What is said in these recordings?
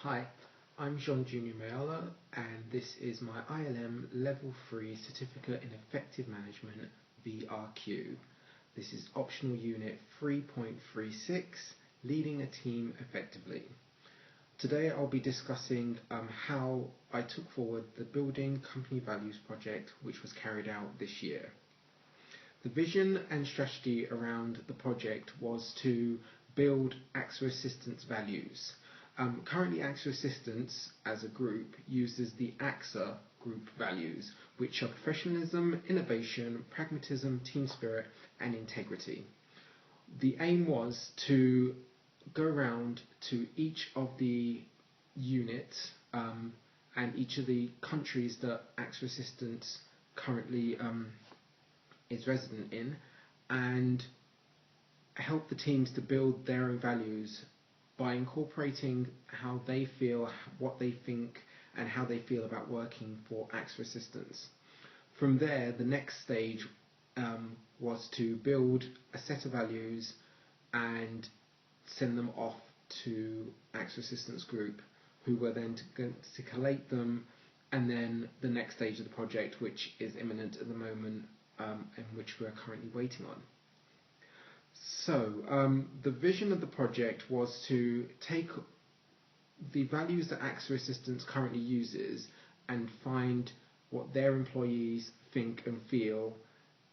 Hi, I'm Jean Junior Mayala, and this is my ILM Level 3 Certificate in Effective Management VRQ. This is optional unit 3.36, Leading a Team Effectively. Today I'll be discussing how I took forward the Building Company Values project, which was carried out this year. The vision and strategy around the project was to build AXA Assistance values. Currently, AXA Assistance as a group uses the AXA group values, which are professionalism, innovation, pragmatism, team spirit, and integrity. The aim was to go around to each of the units and each of the countries that AXA Assistance currently is resident in, and help the teams to build their own values by incorporating how they feel, what they think, and how they feel about working for AXA Assistance. From there, the next stage was to build a set of values and send them off to AXA Assistance Group, who were then to collate them, and then the next stage of the project, which is imminent at the moment, and which we are currently waiting on. So, the vision of the project was to take the values that AXA Assistance currently uses and find what their employees think and feel,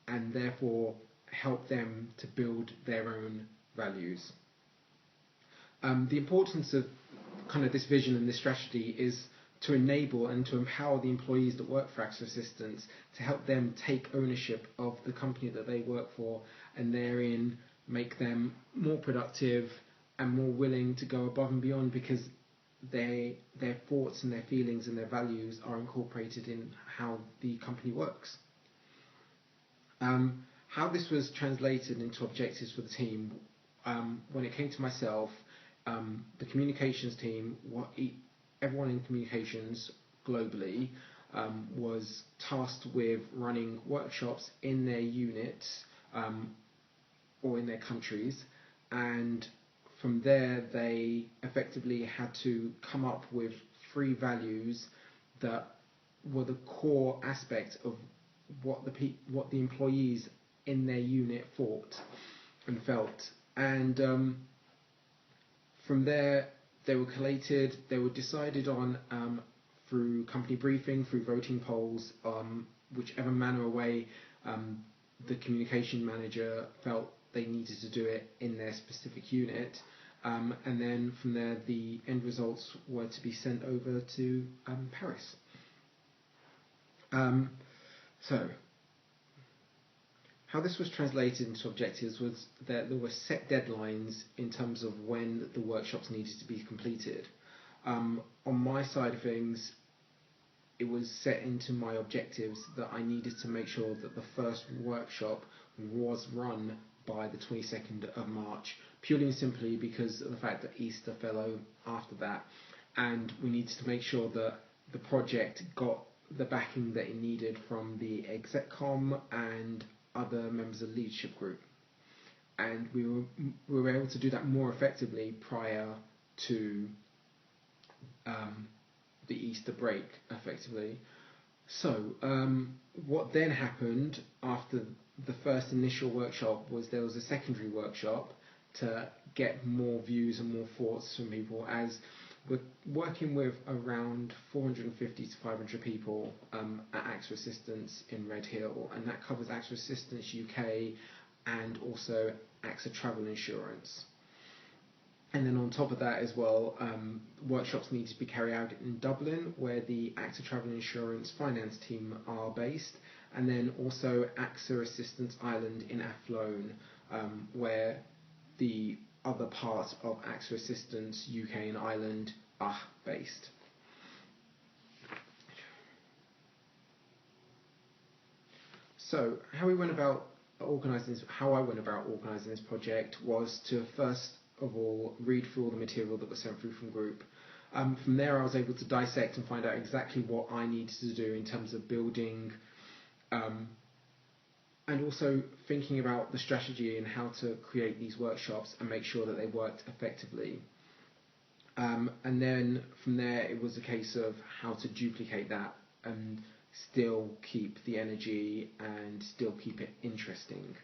and therefore help them to build their own values. The importance of kind of this vision and this strategy is to enable and to empower the employees that work for AXA Assistance, to help them take ownership of the company that they work for, and therein make them more productive and more willing to go above and beyond, because their thoughts and their feelings and their values are incorporated in how the company works. How this was translated into objectives for the team, when it came to myself, the communications team, everyone in communications globally was tasked with running workshops in their units or in their countries, and from there they effectively had to come up with 3 values that were the core aspect of what the employees in their unit thought and felt, and from there they were collated, they were decided on through company briefing, through voting polls, whichever manner or way the communication manager felt they needed to do it in their specific unit, and then from there the end results were to be sent over to Paris. So how this was translated into objectives was that there were set deadlines in terms of when the workshops needed to be completed. On my side of things, it was set into my objectives that I needed to make sure that the first workshop was run by the 22nd of March, purely and simply because of the fact that Easter fell after that, and we needed to make sure that the project got the backing that it needed from the execcom and other members of the leadership group, and we were able to do that more effectively prior to the Easter break, effectively. So what then happened after the first initial workshop was there was a secondary workshop to get more views and more thoughts from people, as we're working with around 450 to 500 people at AXA Assistance in Red Hill, and that covers AXA Assistance UK and also AXA Travel Insurance. And then on top of that as well, workshops need to be carried out in Dublin, where the AXA Travel Insurance finance team are based, and then also AXA Assistance Ireland in Athlone, where the other parts of AXA Assistance UK and Ireland are based. So how I went about organising this project was to first of all read through all the material that was sent through from group. From there I was able to dissect and find out exactly what I needed to do in terms of building, and also thinking about the strategy and how to create these workshops and make sure that they worked effectively. And then from there, it was a case of how to duplicate that and still keep the energy and still keep it interesting.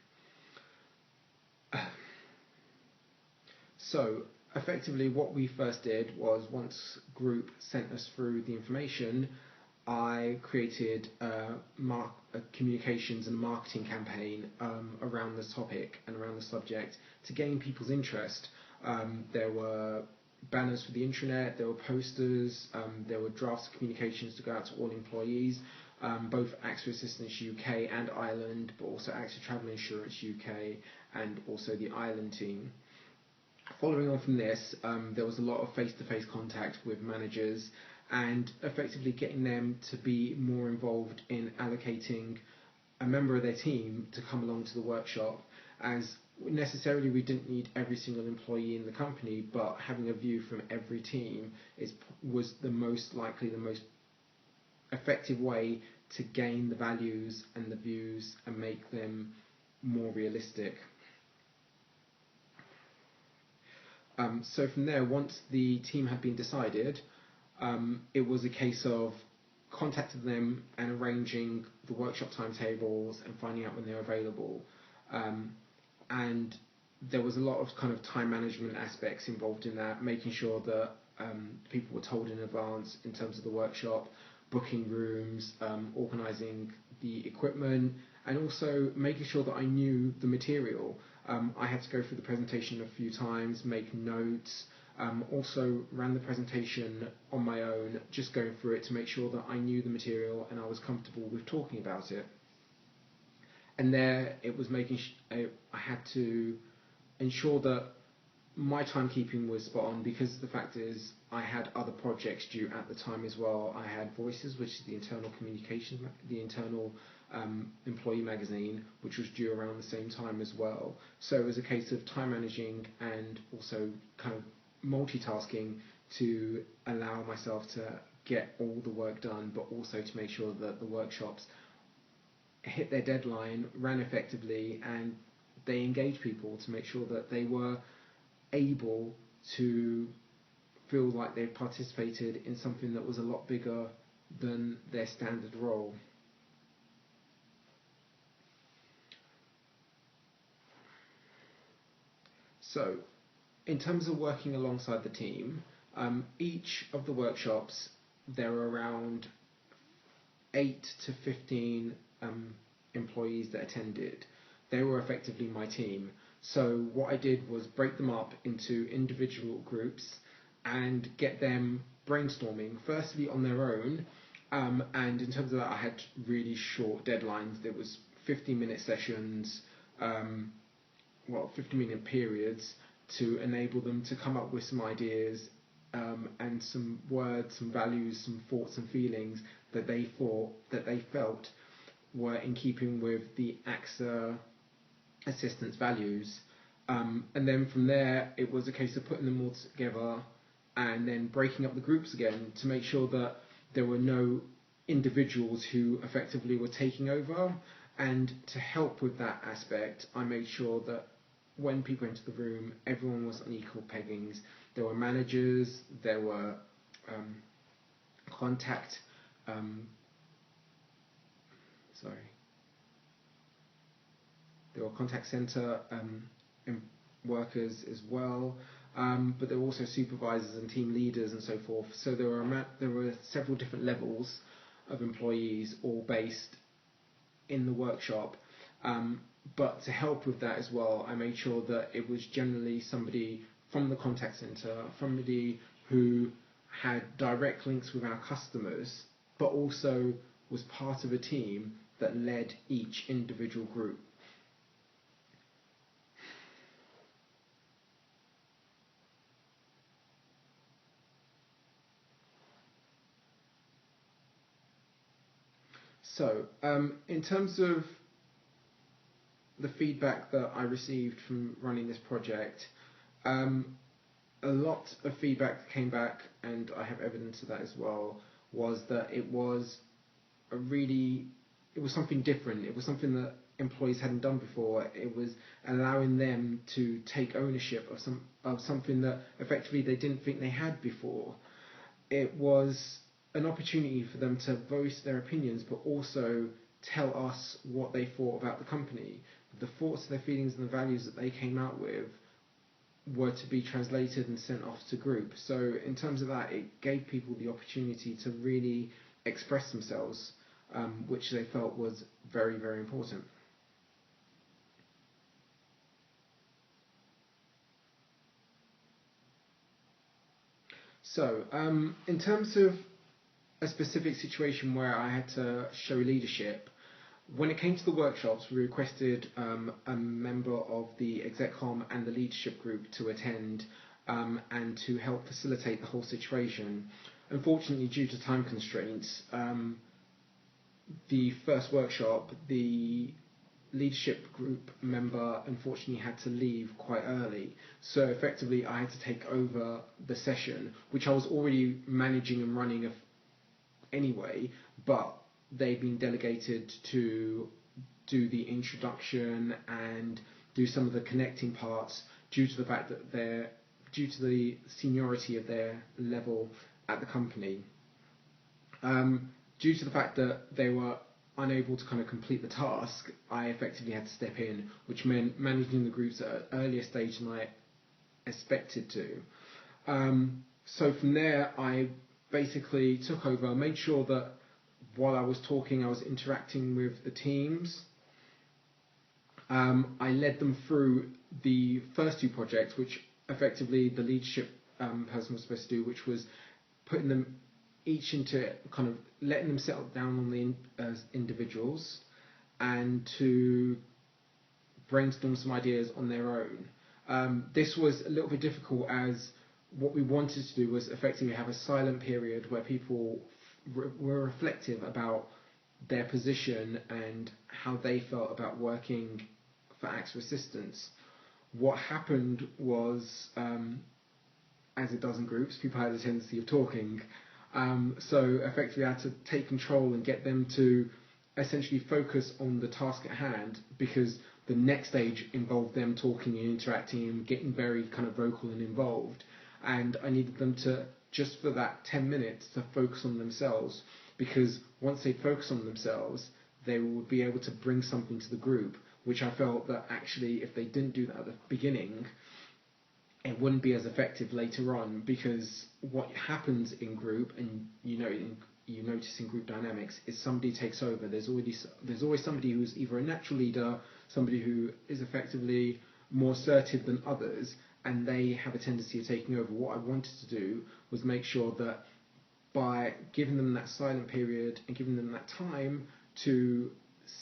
So effectively what we first did was, once group sent us through the information, I created a communications and marketing campaign around this topic and around the subject to gain people's interest. There were banners for the intranet, there were posters, there were drafts of communications to go out to all employees, both AXA Assistance UK and Ireland, but also AXA Travel Insurance UK and also the Ireland team. Following on from this, there was a lot of face-to-face contact with managers and effectively getting them to be more involved in allocating a member of their team to come along to the workshop, as necessarily we didn't need every single employee in the company, but having a view from every team was the most effective way to gain the values and the views and make them more realistic. So from there, once the team had been decided, it was a case of contacting them and arranging the workshop timetables and finding out when they're available. And there was a lot of kind of time management aspects involved in that, making sure that people were told in advance in terms of the workshop, booking rooms, organising the equipment, and also making sure that I knew the material. I had to go through the presentation a few times, make notes, also ran the presentation on my own, just going through it to make sure that I knew the material and I was comfortable with talking about it. And there it was I had to ensure that my timekeeping was spot on, because the fact is I had other projects due at the time as well. I had Voices, which is the internal communication, the internal employee magazine, which was due around the same time as well. So it was a case of time managing and also kind of multitasking to allow myself to get all the work done, but also to make sure that the workshops hit their deadline, ran effectively, and they engaged people to make sure that they were able to feel like they participated in something that was a lot bigger than their standard role. So, in terms of working alongside the team, each of the workshops, there were around 8 to 15 employees that attended. They were effectively my team. So what I did was break them up into individual groups and get them brainstorming, firstly on their own, and in terms of that I had really short deadlines. There was 15-minute sessions, 15-minute periods to enable them to come up with some ideas and some words, some values, some thoughts and feelings that they felt were in keeping with the AXA assistance values. And then from there it was a case of putting them all together and then breaking up the groups again to make sure that there were no individuals who effectively were taking over. And to help with that aspect, I made sure that when people entered the room, everyone was on equal peggings. There were managers, there were there were contact centre workers as well, but there were also supervisors and team leaders and so forth. So there were several different levels of employees, all based in the workshop. But to help with that as well, I made sure that it was generally somebody from the contact centre, somebody who had direct links with our customers, but also was part of a team that led each individual group. So, in terms of the feedback that I received from running this project, a lot of feedback came back, and I have evidence of that as well, was that it was something different. It was something that employees hadn't done before. It was allowing them to take ownership of something that effectively they didn't think they had before. It was an opportunity for them to voice their opinions, but also tell us what they thought about the company. The thoughts, their feelings, and the values that they came out with were to be translated and sent off to group. So in terms of that, it gave people the opportunity to really express themselves, which they felt was very, very important. So in terms of a specific situation where I had to show leadership, when it came to the workshops, we requested a member of the execcom and the leadership group to attend and to help facilitate the whole situation. Unfortunately, due to time constraints, the first workshop, the leadership group member unfortunately had to leave quite early. So effectively, I had to take over the session, which I was already managing and running anyway, but they've been delegated to do the introduction and do some of the connecting parts due to the fact that due to the seniority of their level at the company. Due to the fact that they were unable to kind of complete the task, I effectively had to step in, which meant managing the groups at an earlier stage than I expected to. So from there, I basically took over, made sure that while I was talking, I was interacting with the teams. I led them through the first two projects, which effectively the leadership person was supposed to do, which was putting them each into kind of letting them settle down on the as individuals and to brainstorm some ideas on their own. This was a little bit difficult, as what we wanted to do was effectively have a silent period where people were reflective about their position and how they felt about working for acts of assistance. What happened was, as it does in groups, people had a tendency of talking. So effectively I had to take control and get them to essentially focus on the task at hand, because the next stage involved them talking and interacting and getting very kind of vocal and involved. And I needed them to, just for that 10 minutes, to focus on themselves, because once they focus on themselves, they would be able to bring something to the group, which I felt that actually if they didn't do that at the beginning, it wouldn't be as effective later on, because what happens in group, and you notice in group dynamics, is somebody takes over. There's always somebody who's either a natural leader, somebody who is effectively more assertive than others, and they have a tendency of taking over. What I wanted to do was make sure that by giving them that silent period and giving them that time to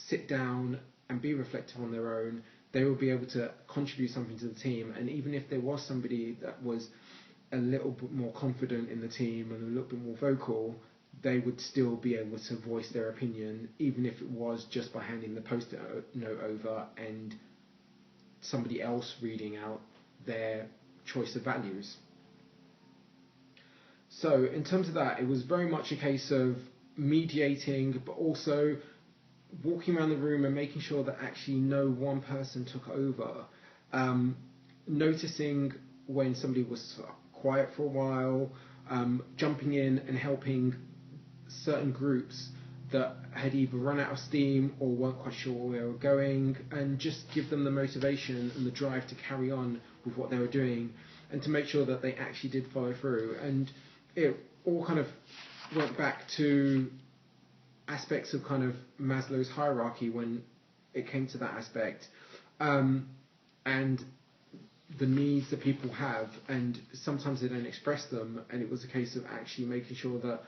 sit down and be reflective on their own, they will be able to contribute something to the team. And even if there was somebody that was a little bit more confident in the team and a little bit more vocal, they would still be able to voice their opinion, even if it was just by handing the post-it note over and somebody else reading out their choice of values. So in terms of that, it was very much a case of mediating, but also walking around the room and making sure that actually no one person took over. Noticing when somebody was quiet for a while, jumping in and helping certain groups that had either run out of steam or weren't quite sure where they were going, and just give them the motivation and the drive to carry on with what they were doing, and to make sure that they actually did follow through. And it all kind of went back to aspects of kind of Maslow's hierarchy when it came to that aspect, and the needs that people have, and sometimes they don't express them, and it was a case of actually making sure that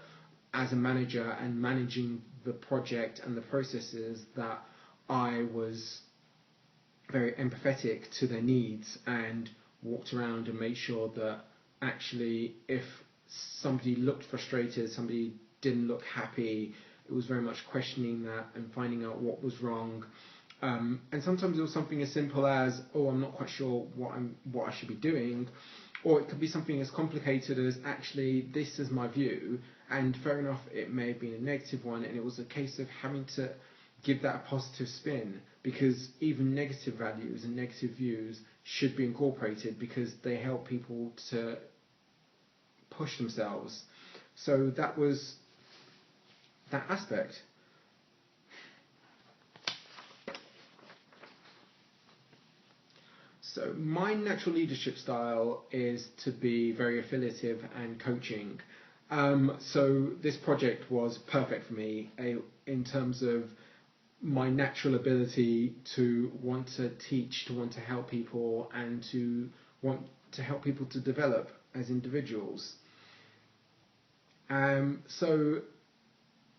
as a manager and managing the project and the processes, that I was very empathetic to their needs and walked around and made sure that actually if somebody looked frustrated, somebody didn't look happy, it was very much questioning that and finding out what was wrong. And sometimes it was something as simple as, oh, I'm not quite sure what I should be doing, or it could be something as complicated as, actually, this is my view, and fair enough, it may have been a negative one, and it was a case of having to give that a positive spin, because even negative values and negative views should be incorporated because they help people to push themselves. So that was that aspect. So my natural leadership style is to be very affiliative and coaching. So this project was perfect for me in terms of my natural ability to want to teach, to want to help people, and to want to help people to develop as individuals. So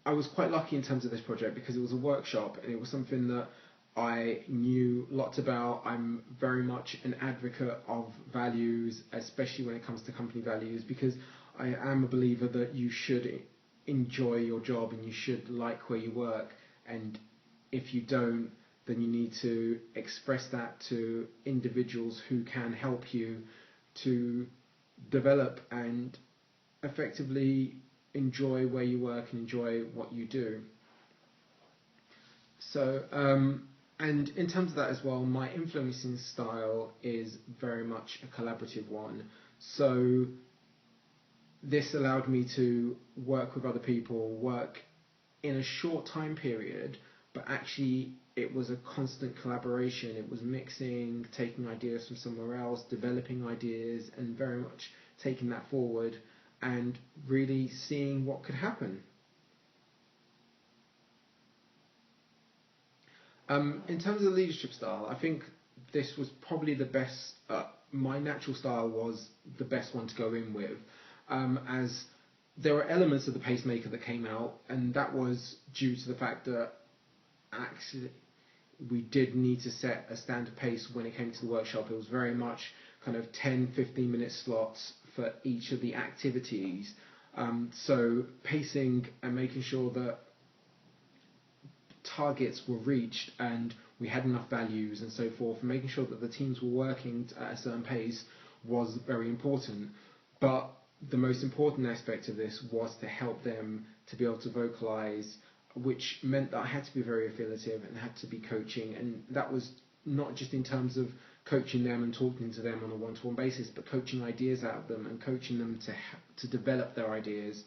I was quite lucky in terms of this project because it was a workshop and it was something that I knew lots about. I'm very much an advocate of values, especially when it comes to company values, because I am a believer that you should enjoy your job and you should like where you work, and if you don't, then you need to express that to individuals who can help you to develop and effectively enjoy where you work and enjoy what you do. So, and in terms of that as well, my influencing style is very much a collaborative one. So this allowed me to work with other people, work in a short time period, but actually it was a constant collaboration. It was mixing, taking ideas from somewhere else, developing ideas, and very much taking that forward and really seeing what could happen. In terms of leadership style, I think this was probably the best. My natural style was the best one to go in with, as there were elements of the pacemaker that came out, and that was due to the fact that actually we did need to set a standard pace when it came to the workshop. It was very much kind of 10-15 minute slots for each of the activities. So pacing and making sure that targets were reached and we had enough values and so forth, and making sure that the teams were working at a certain pace was very important. But the most important aspect of this was to help them to be able to vocalize, which meant that I had to be very affiliative and had to be coaching, and that was not just in terms of coaching them and talking to them on a one-to-one basis, but coaching ideas out of them and coaching them to develop their ideas.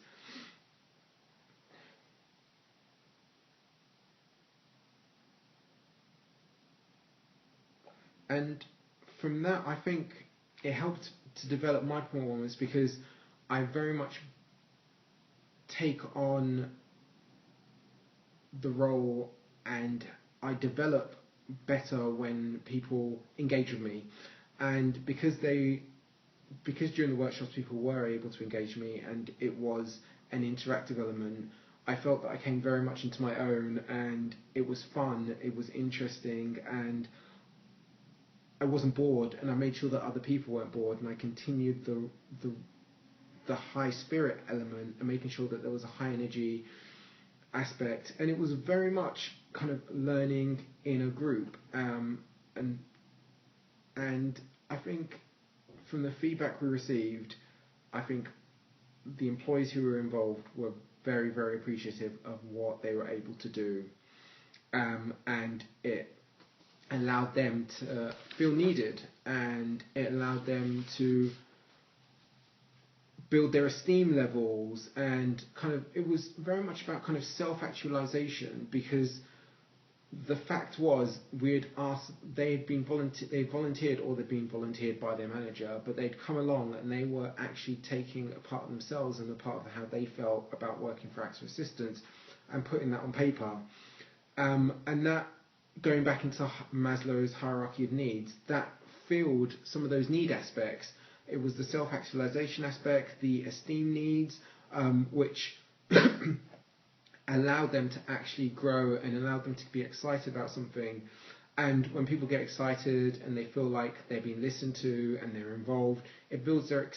And from that, I think it helped to develop my performance because I very much take on the role and I develop better when people engage with me. And because during the workshops people were able to engage me and it was an interactive element, I felt that I came very much into my own, and it was fun, it was interesting, and I wasn't bored, and I made sure that other people weren't bored, and I continued the high spirit element and making sure that there was a high energy aspect, and it was very much kind of learning in a group, and I think from the feedback we received, I think the employees who were involved were very, very appreciative of what they were able to do, and it allowed them to feel needed, and it allowed them to build their esteem levels, and kind of it was very much about kind of self-actualization, because the fact was they volunteered or they'd been volunteered by their manager, but they'd come along and they were actually taking a part of themselves and a part of how they felt about working for Acts of Assistance and putting that on paper, and that, going back into Maslow's hierarchy of needs, that filled some of those need aspects. It was the self-actualization aspect, the esteem needs, which allowed them to actually grow and allowed them to be excited about something. And when people get excited and they feel like they're being listened to and they're involved, it builds their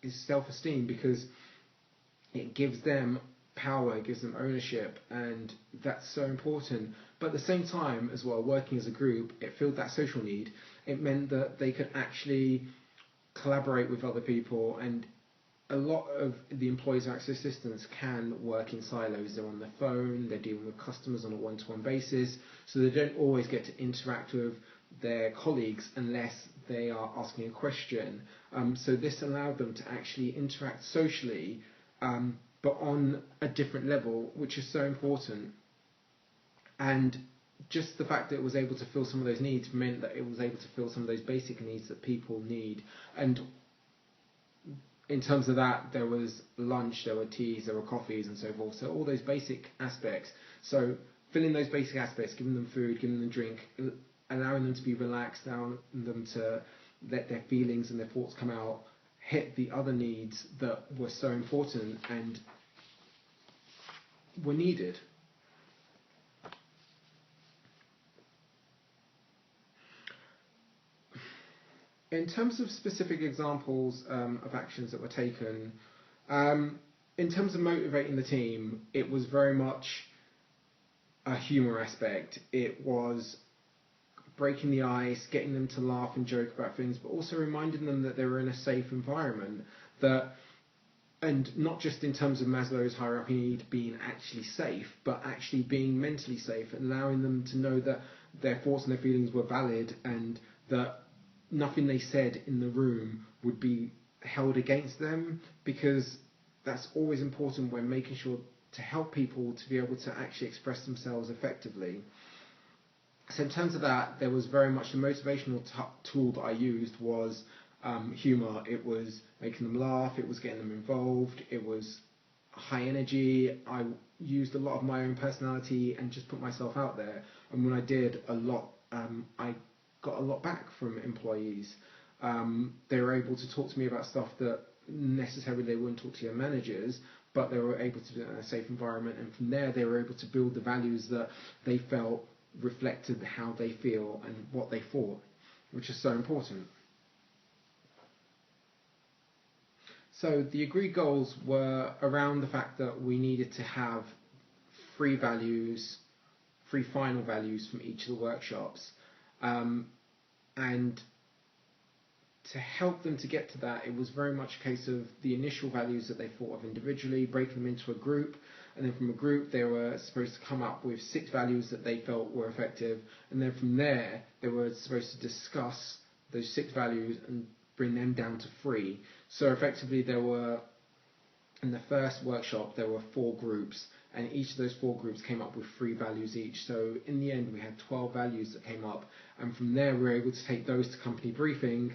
self-esteem, because it gives them power, it gives them ownership, and that's so important. But at the same time as well, working as a group, it filled that social need. It meant that they could actually collaborate with other people, and a lot of the employees or access assistants can work in silos. They're on their phone, they're dealing with customers on a one-to-one basis, so they don't always get to interact with their colleagues unless they are asking a question. So this allowed them to actually interact socially, but on a different level, which is so important. And just the fact that it was able to fill some of those needs meant that it was able to fill some of those basic needs that people need. And in terms of that, there was lunch, there were teas, there were coffees and so forth. So all those basic aspects. So filling those basic aspects, giving them food, giving them drink, allowing them to be relaxed, allowing them to let their feelings and their thoughts come out, hit the other needs that were so important and were needed. In terms of specific examples of actions that were taken, in terms of motivating the team, it was very much a humour aspect. It was breaking the ice, getting them to laugh and joke about things, but also reminding them that they were in a safe environment. And not just in terms of Maslow's hierarchy need being actually safe, but actually being mentally safe, allowing them to know that their thoughts and their feelings were valid and that nothing they said in the room would be held against them, because that's always important when making sure to help people to be able to actually express themselves effectively. So in terms of that, there was very much the motivational tool that I used was humour. It was making them laugh, it was getting them involved, it was high energy. I used a lot of my own personality and just put myself out there. And when I did a lot, I got a lot back from employees. They were able to talk to me about stuff that necessarily they wouldn't talk to your managers, but they were able to do it in a safe environment, and from there they were able to build the values that they felt reflected how they feel and what they thought, which is so important. So the agreed goals were around the fact that we needed to have three final values from each of the workshops. And to help them to get to that, it was very much a case of the initial values that they thought of individually, breaking them into a group, and then from a group they were supposed to come up with 6 values that they felt were effective, and then from there they were supposed to discuss those 6 values and bring them down to 3. So effectively in the first workshop there were 4 groups, and each of those 4 groups came up with 3 values each. So in the end we had 12 values that came up, and from there we were able to take those to company briefing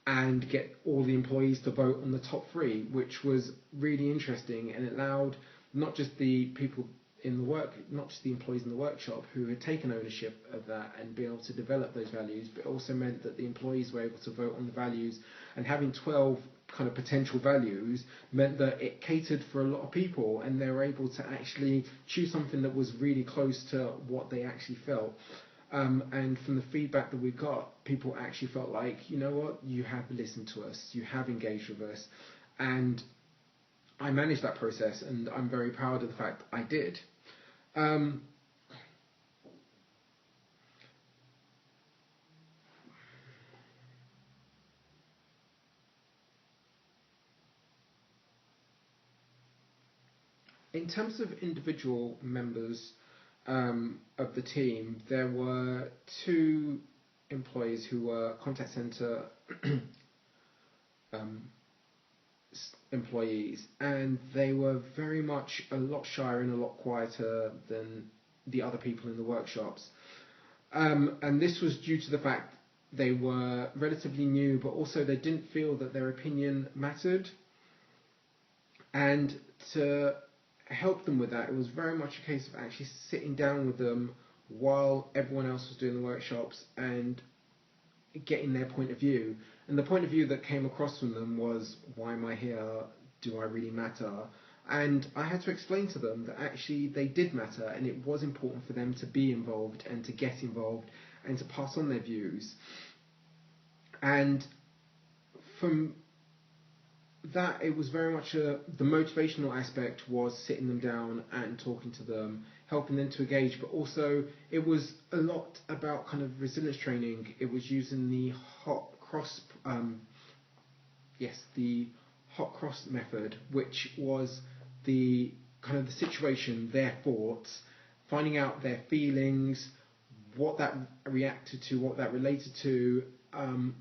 and get all the employees to vote on the top 3, which was really interesting, and it allowed not just the people in the not just the employees in the workshop who had taken ownership of that and been able to develop those values, but it also meant that the employees were able to vote on the values, and having 12 kind of potential values meant that it catered for a lot of people, and they were able to actually choose something that was really close to what they actually felt. And from the feedback that we got, people actually felt like, you know what, you have listened to us, you have engaged with us, and I managed that process, and I'm very proud of the fact I did. In terms of individual members of the team, there were 2 employees who were contact centre employees, and they were very much a lot shyer and a lot quieter than the other people in the workshops. And this was due to the fact they were relatively new, but also they didn't feel that their opinion mattered. And to help them with that, it was very much a case of actually sitting down with them while everyone else was doing the workshops and getting their point of view. And the point of view that came across from them was, why am I here? Do I really matter? And I had to explain to them that actually they did matter, and it was important for them to be involved and to get involved and to pass on their views. And from that, it was very much the motivational aspect was sitting them down and talking to them, helping them to engage, but also it was a lot about kind of resilience training. It was using the hot cross method, which was the kind of the situation, their thoughts, finding out their feelings, what that reacted to, what that related to, and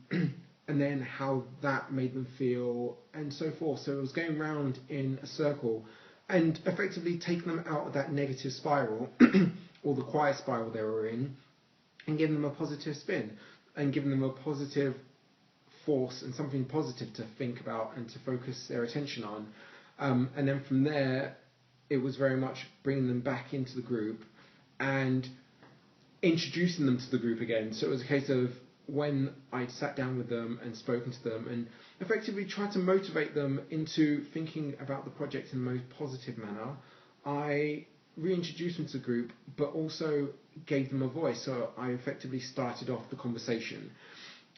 then how that made them feel, and so forth. So it was going round in a circle and effectively taking them out of that negative spiral or the quiet spiral they were in, and giving them a positive spin and giving them a positive force and something positive to think about and to focus their attention on. And then from there, it was very much bringing them back into the group and introducing them to the group again. So it was a case of when I'd sat down with them and spoken to them and effectively tried to motivate them into thinking about the project in the most positive manner, I reintroduced them to the group, but also gave them a voice. So I effectively started off the conversation.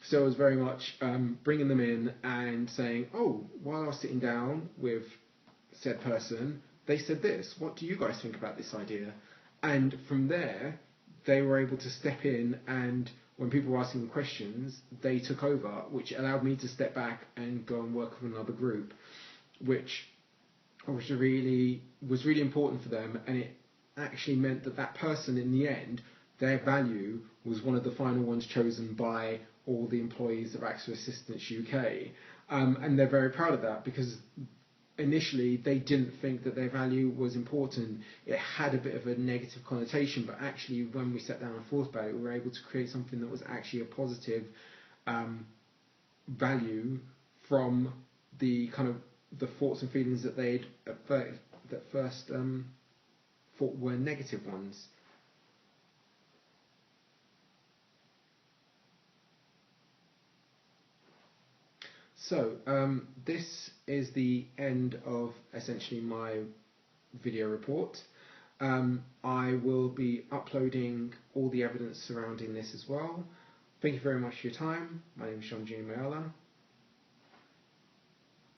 So it was very much bringing them in and saying, oh, while I was sitting down with said person, they said this. What do you guys think about this idea? And from there, they were able to step in, and when people were asking them questions, they took over, which allowed me to step back and go and work with another group, which was really important for them. And it actually meant that that person, in the end, their value was one of the final ones chosen by all the employees of AXA Assistance UK. And they're very proud of that, because initially they didn't think that their value was important. It had a bit of a negative connotation, but actually when we sat down and thought about it, we were able to create something that was actually a positive value from the kind of the thoughts and feelings that they'd at first thought were negative ones. So this is the end of essentially my video report. I will be uploading all the evidence surrounding this as well. Thank you very much for your time. My name is Sean Junior Mayala.